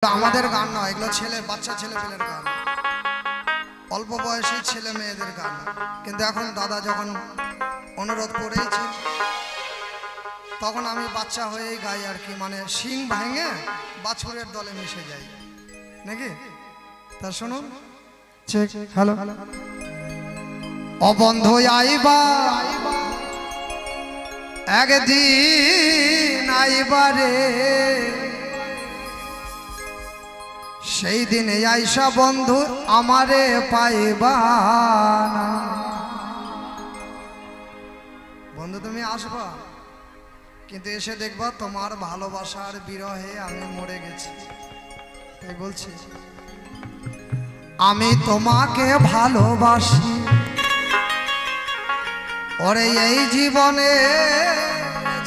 আমাদের গান নয়, এগুলো ছেলে বাচ্চা ছেলে পেলের গান, অল্প বয়সী ছেলে মেয়েদের গান। কিন্তু এখন দাদা যখন অনুরোধ করেছে তখন আমি বাচ্চা হয়েই গাই আর কি, মানে শিং ভেঙে বাছুরের দলে মিশে যাই নাকি। তা শুনুন, হ্যালো অবন্ধু আইবা একদিন আইবারে, সেই দিনে আইসা বন্ধু আমারে পাইবা না। বন্ধু তুমি আসবা, কিন্তু এসে দেখবা তোমার ভালোবাসার বিরহে আমি মরে গেছি। তাই বলছি আমি তোমাকে ভালোবাসি, ওরে এই জীবনে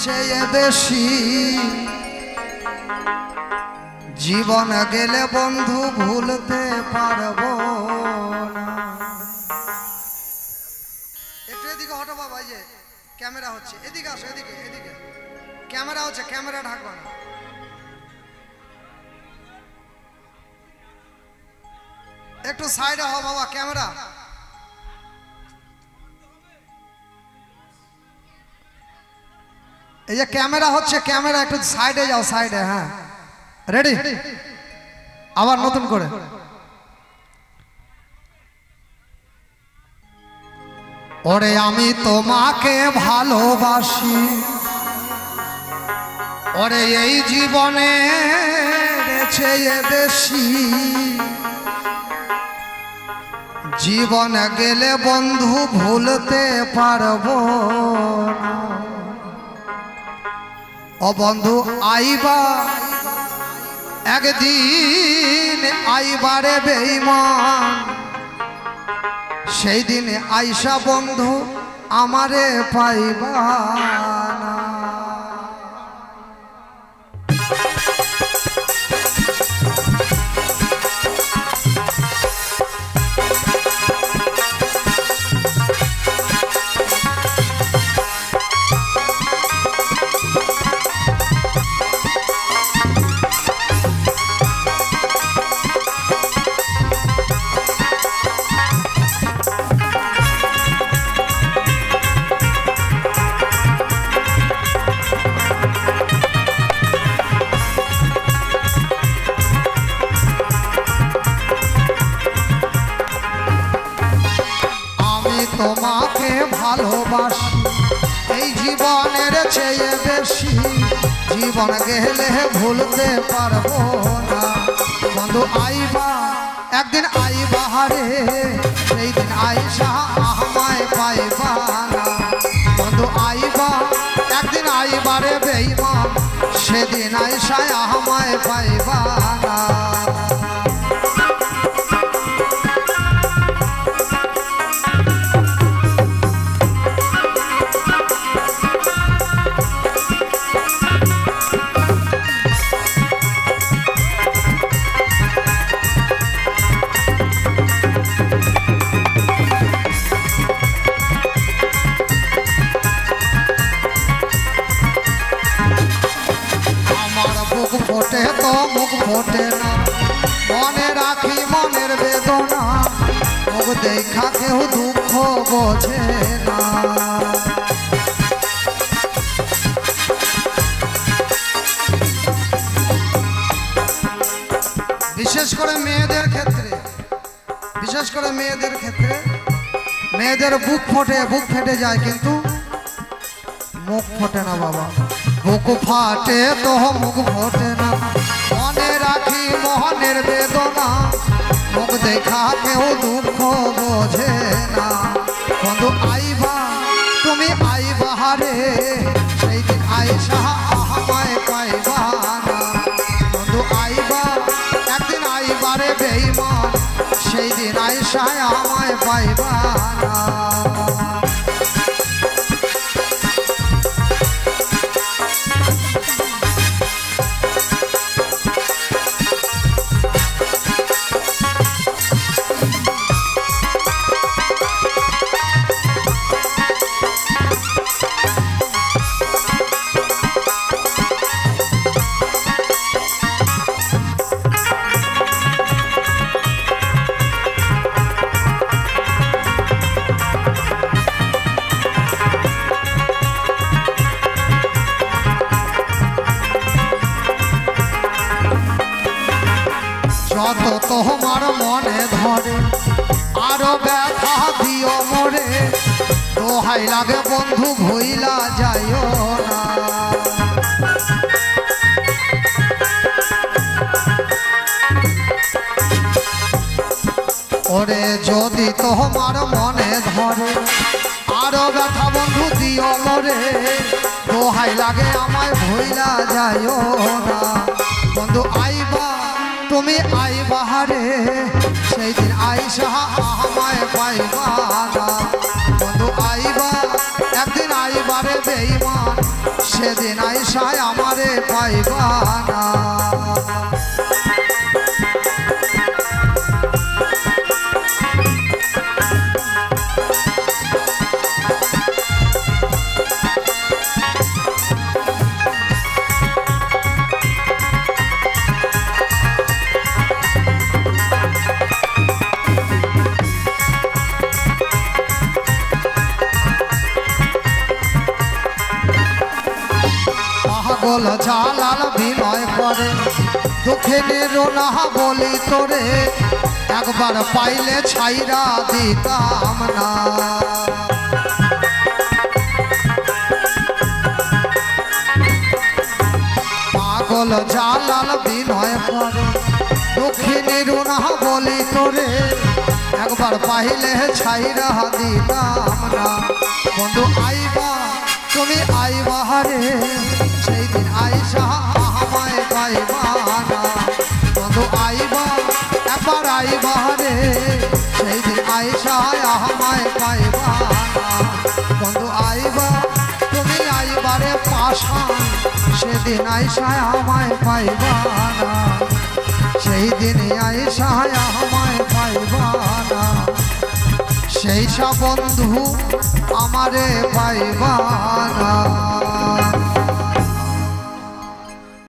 চেয়ে বেশি। জীবন গেলে বন্ধু ভুলতে পারবো না। একটু এদিকে হটো বাবা, এই যে ক্যামেরা হচ্ছে, এদিকে আসো, এদিকে এদিকে ক্যামেরা হচ্ছে, ক্যামেরা ঢাকবা না। একটু সাইডে হও বাবা, ক্যামেরা। এই যে ক্যামেরা হচ্ছে, ক্যামেরা একটু সাইডে যাও, সাইডে। হ্যাঁ রেডি, আবার নতুন করে। ওরে আমি তোমাকে ভালোবাসি, ওরে এই জীবনে চেয়ে বেশি। জীবন গেলে বন্ধু ভুলতে পারবো না। ও বন্ধু আইবা একদিন আইবারে বেঈমান, সেই দিনে আইসা বন্ধু আমারে পাইবা না। তোমাকে ভালোবাসি এই জীবনের চেয়ে বেশি। জীবন গেলে ভুলতে পারবো না। বন্ধু আইবা একদিন আইবা রে, সেই দিন আইসা আমায় পাইবা না। বন্ধু আইবা একদিন আইবা রে বেঈমান, সেদিন আইসা আমায় পাইবা না। ফোটে তো মুখ ফোটে না, মনে রাখি মনের বেদনা। মুখ দেখা কেউ দুঃখ বোঝে না। বিশেষ করে মেয়েদের ক্ষেত্রে, বিশেষ করে মেয়েদের ক্ষেত্রে মেয়েদের বুক ফোটে, বুক ফেটে যায়, কিন্তু মুখ ফোটে না বাবা। বুক ফাটে তো মুখ ফোটে না, মনে রাখি মোহনের বেদনা। মুখ দেখা কেউ দুঃখ বোঝে না। বন্ধু আইবা তুমি আইবা রে, সেই দিন আইসা আমায় পাইবা না। বন্ধু আইবা একদিন আইবা রে বেঈমান, সেই দিন আইসা আমায় পাইবা না। যত তোমার মনে ধরে আরো ব্যথা দিও মোরে, দোহাই লাগে বন্ধু ভুইলা যাইও না। ওরে যদি তোমার মনে ধরে আরো ব্যথা বন্ধু দিও মোরে, দোহাই লাগে আমায় ভুইলা যাইও না। বন্ধু আইবা তুমি আইবা রে, সেই দিন আইসা আমায় পাইবা না। বন্ধু আইবা একদিন আইবা রে বেঈমান, সেদিন আইসা আমারে পাইবা না। পাগল জালাল বিনয় করে দুঃখে নিরোনা বলি তোরে, একবার পাইলে ছাইরা দিতাম না। পাগল জালাল বিনয় করে দুঃখে নিরোনা বলি তোরে, একবার পাইলে ছাইরা দিতাম না। বন্ধু আইবা তুমি আইবা রে, সেই দিন আইসা আমায় পাইবা না। বন্ধু আইবা একবার আইবা রে, সেই দিন আইসা আমায় পাইবা না। বন্ধু আইবা তুমি আইবা রে পাশান, সেদিন আইসা আমায় পাইবা না। সেই দিন আইসা আমায় পাইবা না। সেই সব বন্ধু আমারে পাইবা না।